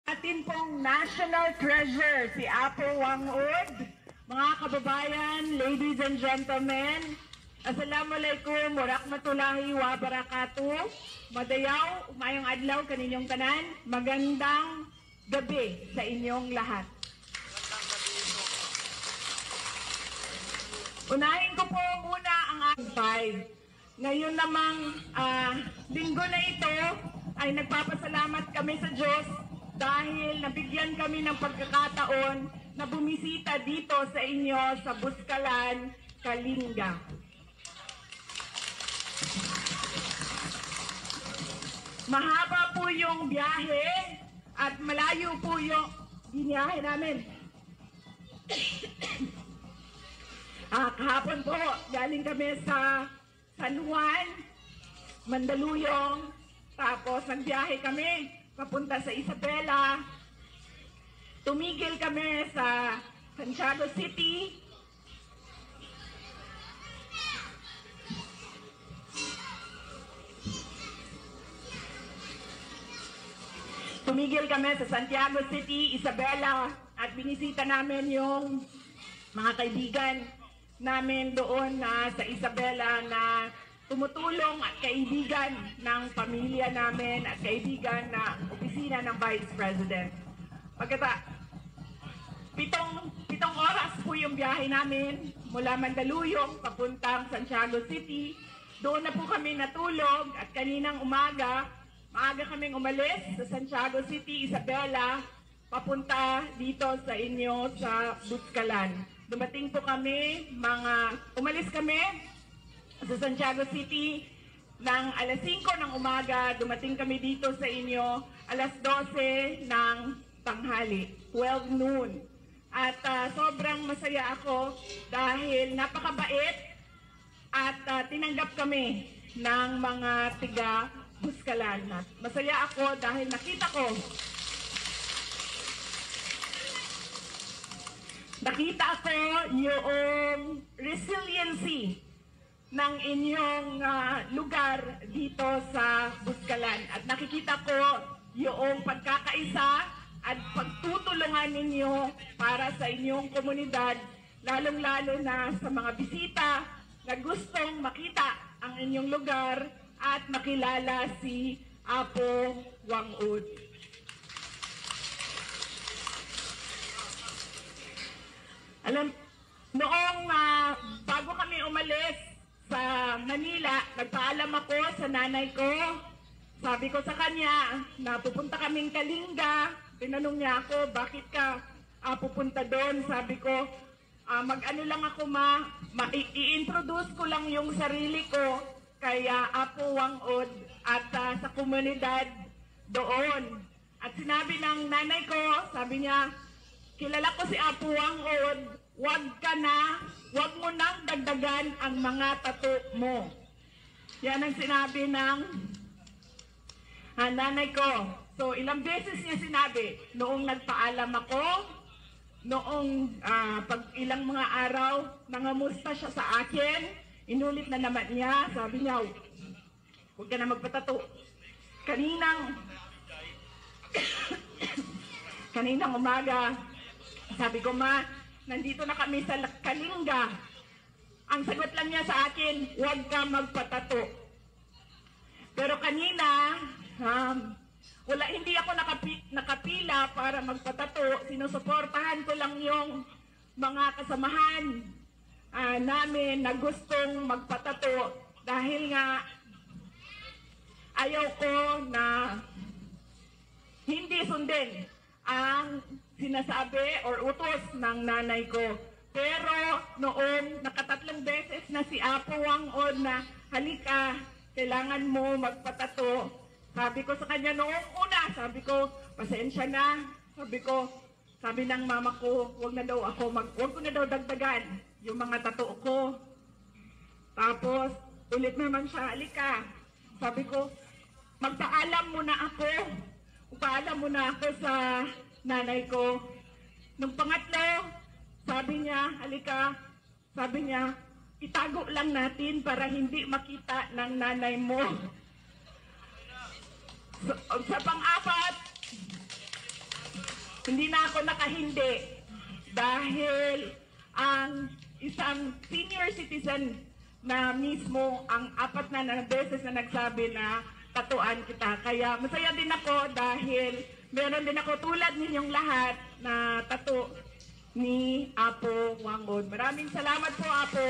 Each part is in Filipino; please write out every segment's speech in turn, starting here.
Atin pong national treasure, si Apo Wang-od. Mga kababayan, ladies and gentlemen, Assalamualaikum warahmatullahi wabarakatuh. Madayaw, umayong adlaw kaninyong tanan. Magandang gabi sa inyong lahat. Unahin ko po muna ang aking 5. Ngayon namang linggo na ito ay nagpapasalamat kami sa Diyos dahil nabigyan kami ng pagkakataon na bumisita dito sa inyo sa Buskalan, Kalinga. Mahaba po yung biyahe at malayo po yung biniyahe namin. Kahapon po, galing kami sa San Juan, Mandaluyong, tapos nagbiyahe kami papunta sa Isabela. Tumigil kami sa Santiago City. Tumigil kami sa Santiago City, Isabela, at binisita namin yung mga kaibigan namin doon na sa Isabela na tumutulong at kaibigan ng pamilya namin at kaibigan ng opisina ng Vice President. Pitong oras po yung biyahe namin mula Mandaluyong papuntang Santiago City. Doon na po kami natulog at kaninang umaga, maaga kaming umalis sa Santiago City, Isabela, papunta dito sa inyo sa Buskalan. Dumating po kami, umalis kami sa Santiago City ng alas 5 ng umaga, dumating kami dito sa inyo alas 12 ng tanghali, 12 noon. At sobrang masaya ako dahil napakabait at tinanggap kami ng mga tiga Buskalan. Masaya ako dahil nakita ko yung resiliency ng inyong lugar dito sa Buskalan. At nakikita ko yung pagkakaisa at pagtutulungan ninyo para sa inyong komunidad, lalong-lalo na sa mga bisita na gustong makita ang inyong lugar at makilala si Apo Wang-od. Noong bago kami umalis sa Manila, nagpaalam ako sa nanay ko. Sabi ko sa kanya na pupunta kaming Kalinga. Tinanong niya ako, bakit ka pupunta doon? Sabi ko, mag-ano lang ako i-introduce ko lang yung sarili ko kay Apo Wang-od at sa komunidad doon. At sinabi ng nanay ko, sabi niya, kilala ko si Apo Wang-od, wag mo nang dagdagan ang mga tato mo. Yan ang sinabi ng nanay ko. So, ilang beses niya sinabi, noong nagpaalam ako, noong ilang mga araw, nangamusta siya sa akin, inulit na naman niya, sabi niya, huwag ka na magpatato. Kaninang umaga, sabi ko, ma, nandito na kami sa Kalinga. Ang sagot lang niya sa akin, huwag ka magpatato. Pero kanina, hindi ako nakapila para magpatato. Sinusuportahan ko lang yung mga kasamahan namin na gustong magpatato dahil nga ayaw ko na hindi sundin ang sinasabi or utos ng nanay ko. Pero noong nakatatlong beses na si Apo Wang-od na halika, kailangan mo magpatato. Sabi ko sa kanya noong una, sabi ko, pasensya na. Sabi ng mama ko, wag ko na daw dagdagan yung mga tato ko. Tapos, ulit naman siya, halika. Sabi ko, magpaalam muna ako. Paalam muna ako sa nanay ko. Nung pangatlo, sabi niya, halika. Sabi niya, itago lang natin para hindi makita ng nanay mo. Sa pang-apat, hindi na ako nakahindi dahil ang isang senior citizen na mismo ang 4 na beses na nagsabi na tatuan kita. Kaya masaya din ako dahil meron din ako tulad ninyong lahat na tattoo ni Apo Wangon. Maraming salamat po, Apo.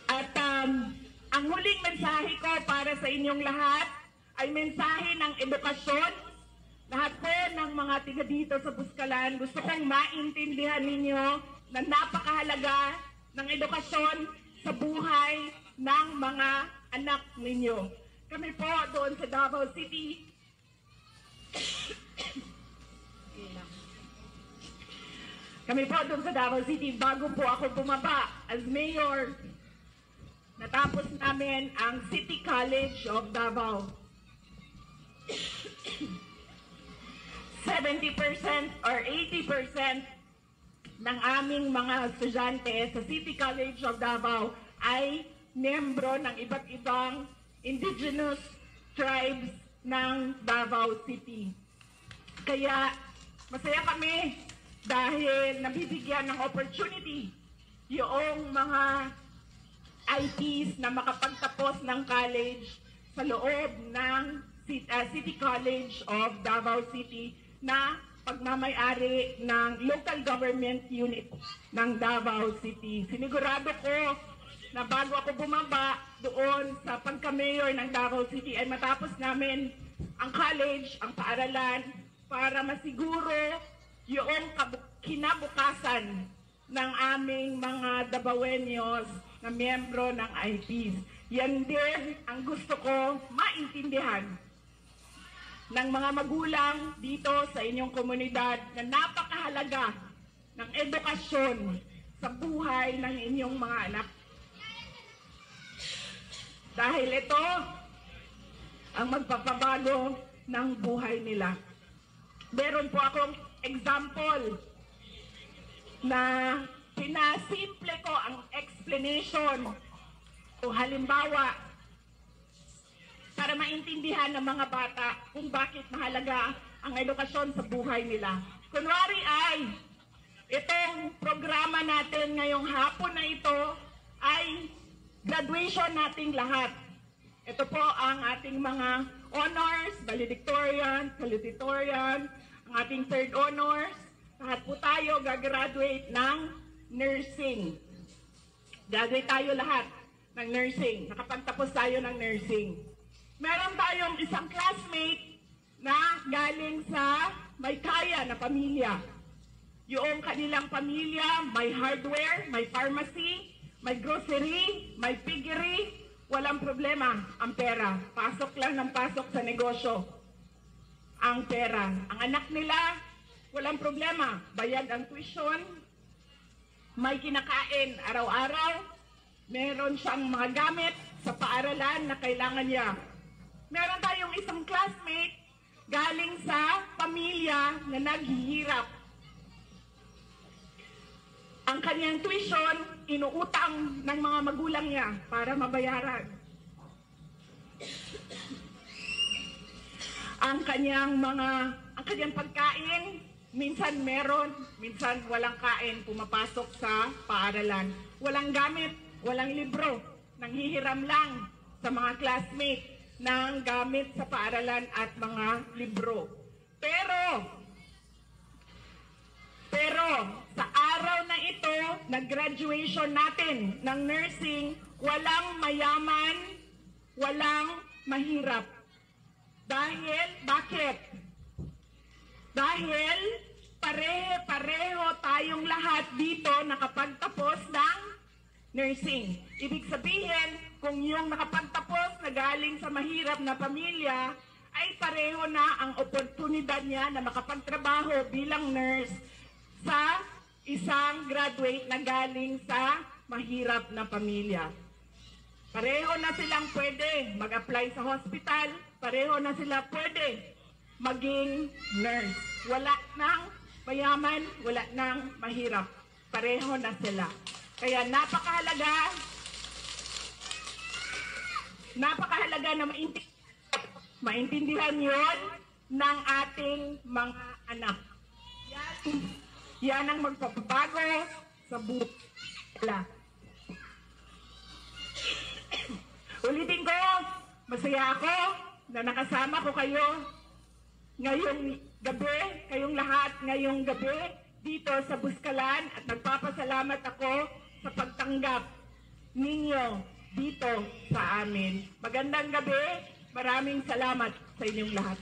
At ang huling mensahe ko para sa inyong lahat ay mensahe ng edukasyon. Lahat po ng mga tiga dito sa Buskalan, gusto kong maintindihan ninyo na napakahalaga ng edukasyon sa buhay ng mga anak ninyo. Kami po doon sa Davao City, bago po ako bumaba as mayor, natapos namin ang City College of Davao. 70% or 80% ng aming mga estudyante sa City College of Davao ay miyembro ng iba't ibang indigenous tribes ng Davao City. Kaya masaya kami dahil nabibigyan ng opportunity yung mga ITs na makapagtapos ng college sa loob ng City College of Davao City na pagmamay-ari ng local government unit ng Davao City. Sinigurado ko na bago ako bumaba doon sa pagka-mayor ng Davao City ay matapos namin ang college, ang paaralan, para masiguro yung kinabukasan ng aming mga Davaoeños na miyembro ng IPs. Yan din ang gusto ko maintindihan ng mga magulang dito sa inyong komunidad na napakahalaga ng edukasyon sa buhay ng inyong mga anak. Dahil ito ang magpapabago ng buhay nila. Meron po akong example na pinasimple ko ang explanation o halimbawa para maintindihan ng mga bata kung bakit mahalaga ang edukasyon sa buhay nila. Kunwari ay, itong programa natin ngayong hapon na ito ay graduation nating lahat. Ito po ang ating mga honors, valedictorian, salutatorian, ang ating third honors. Lahat po tayo gagraduate ng nursing. Graduate tayo lahat ng nursing. Nakapagtapos tayo ng nursing. Meron tayong isang classmate na galing sa may kaya na pamilya. Yung kanilang pamilya, may hardware, may pharmacy, may grocery, may piggery, walang problema ang pera. Pasok lang ng pasok sa negosyo ang pera. Ang anak nila, walang problema. Bayad ang tuition, may kinakain araw-araw, meron siyang mga gamit sa paaralan na kailangan niya. Meron tayong isang classmate galing sa pamilya na naghihirap. Ang kanyang tuition, inuutang ng mga magulang niya para mabayaran. Ang kanyang pagkain, minsan meron, minsan walang kain, pumapasok sa paaralan. Walang gamit, walang libro, nanghihiram lang sa mga classmate ng gamit sa paaralan at mga libro. Pero sa araw na ito, nag-graduation natin ng nursing, walang mayaman, walang mahirap. Bakit? Dahil pare-pareho tayong lahat dito nakapagtapos ng nursing. Ibig sabihin, kung yung nakapagtapos na galing sa mahirap na pamilya, ay pareho na ang oportunidad niya na makapagtrabaho bilang nurse sa isang graduate na galing sa mahirap na pamilya. Pareho na silang pwede mag-apply sa hospital, pareho na sila pwede maging nurse. Wala nang mayaman, wala nang mahirap. Pareho na sila. Kaya napakahalaga na maintindihan Maintindihan yon ng ating mga anak. Yan ang magpapabago sa buhay nila. Ulitin ko, masaya ako na nakasama ko kayo ngayong gabi, kayong lahat ngayong gabi dito sa Buskalan, at nagpapasalamat ako sa pagtanggap ninyo dito sa amin. Magandang gabi, maraming salamat sa inyong lahat.